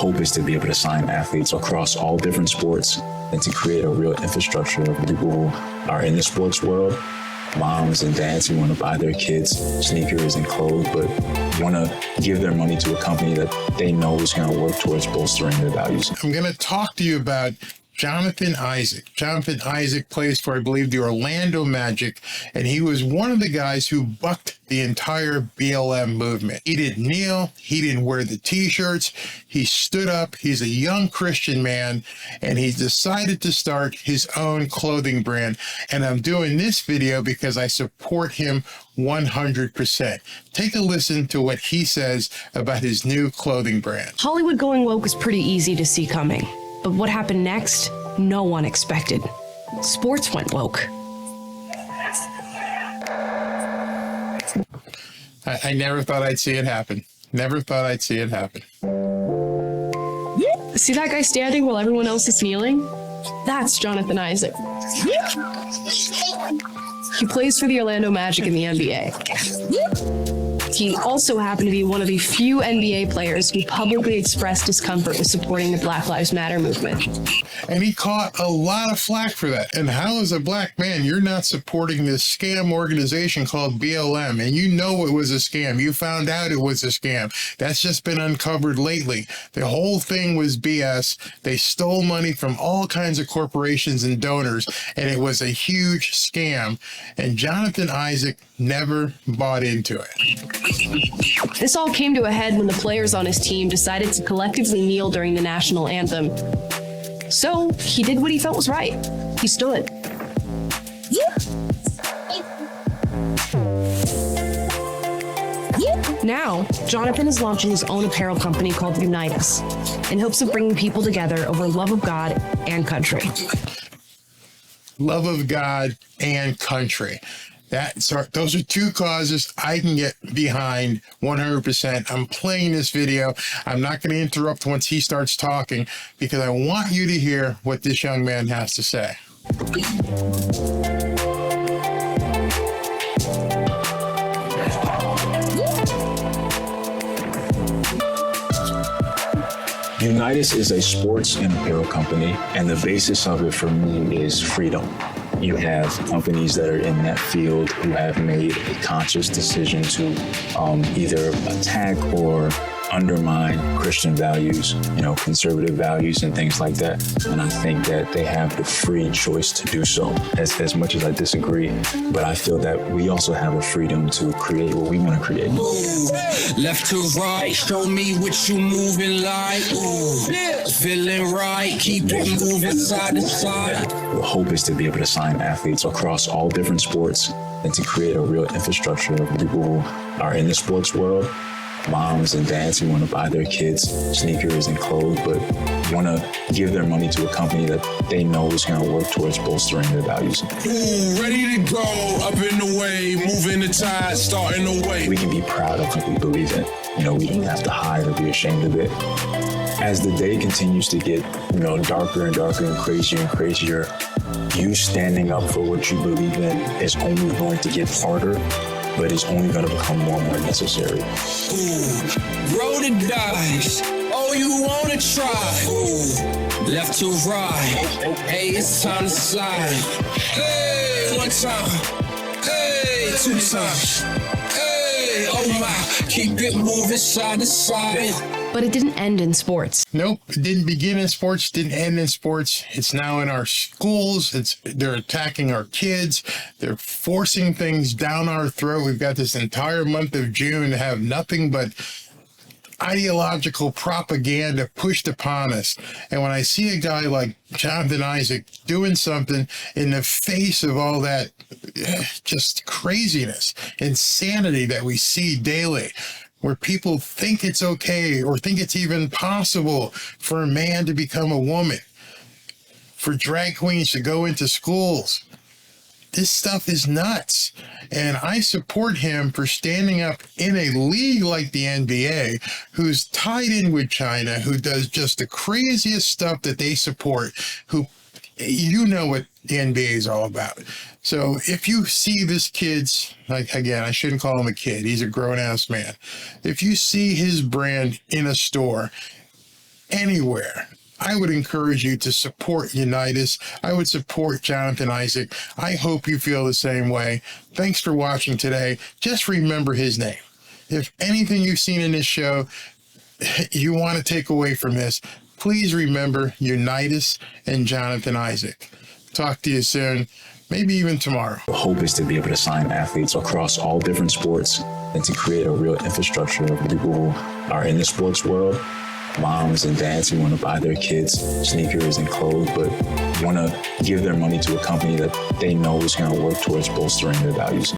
hope is to be able to sign athletes across all different sports and to create a real infrastructure of people who are in the sports world, moms and dads who want to buy their kids sneakers and clothes, but want to give their money to a company that they know is going to work towards bolstering their values. I'm going to talk to you about Jonathan Isaac. Jonathan Isaac plays for, I believe, the Orlando Magic, and he was one of the guys who bucked the entire BLM movement. He didn't kneel. He didn't wear the T-shirts. He stood up. He's a young Christian man, and he decided to start his own clothing brand. And I'm doing this video because I support him 100%. Take a listen to what he says about his new clothing brand. Hollywood going woke was pretty easy to see coming. But what happened next, no one expected. Sports went woke. I never thought I'd see it happen. Never thought I'd see it happen. See that guy standing while everyone else is kneeling? That's Jonathan Isaac. He plays for the Orlando Magic in the NBA. He also happened to be one of the few NBA players who publicly expressed discomfort with supporting the Black Lives Matter movement. And he caught a lot of flack for that. And how, as a black man, you're not supporting this scam organization called BLM? And you know it was a scam. You found out it was a scam. That's just been uncovered lately. The whole thing was BS. They stole money from all kinds of corporations and donors, and it was a huge scam. And Jonathan Isaac never bought into it. This all came to a head when the players on his team decided to collectively kneel during the national anthem. So he did what he felt was right. He stood. Now, Jonathan is launching his own apparel company called Unite Us in hopes of bringing people together over love of God and country. Love of God and country. Those are two causes I can get behind 100%. I'm playing this video. I'm not going to interrupt once he starts talking because I want you to hear what this young man has to say. Unite Us is a sports and apparel company, and the basis of it for me is freedom. You have companies that are in that field who have made a conscious decision to either attack or undermine Christian values, conservative values and things like that. And I think that they have the free choice to do so, as much as I disagree. But I feel that we also have a freedom to create what we want to create. Ooh, left to right, show me what you moving like. Ooh, feeling right, keep it moving side to side. The hope is to be able to sign athletes across all different sports and to create a real infrastructure of people who are in the sports world, moms and dads who want to buy their kids sneakers and clothes, but want to give their money to a company that they know is going to work towards bolstering their values. Ooh, ready to go, up in the way, moving the tide, starting the way. We can be proud of what we believe in. We don't have to hide or be ashamed of it. As the day continues to get, darker and darker and crazier, you standing up for what you believe in is only going to get harder, but it's only going to become more and more necessary. Ooh, roll the dice. Oh, you want to try? Ooh, left to right. Hey, it's time to slide. Hey, one time. Hey, two times. Hey, oh my, keep it moving side to side. But it didn't end in sports. Nope, it didn't begin in sports, didn't end in sports. It's now in our schools. They're attacking our kids. They're forcing things down our throat. We've got this entire month of June to have nothing but ideological propaganda pushed upon us. And when I see a guy like Jonathan Isaac doing something in the face of all that just craziness, insanity that we see daily, where people think it's okay or think it's even possible for a man to become a woman, for drag queens to go into schools. This stuff is nuts. And I support him for standing up in a league like the NBA, who's tied in with China, who does just the craziest stuff that they support, who, what the NBA is all about. So if you see this kid's, again, I shouldn't call him a kid, he's a grown-ass man. If you see his brand in a store, anywhere, I would encourage you to support Unitas. I would support Jonathan Isaac. I hope you feel the same way. Thanks for watching today. Just remember his name. If anything you've seen in this show you want to take away from this, please remember Unitas and Jonathan Isaac. Talk to you soon, maybe even tomorrow. The hope is to be able to sign athletes across all different sports and to create a real infrastructure of people who are in the sports world, moms and dads who want to buy their kids sneakers and clothes, but want to give their money to a company that they know is going to work towards bolstering their values.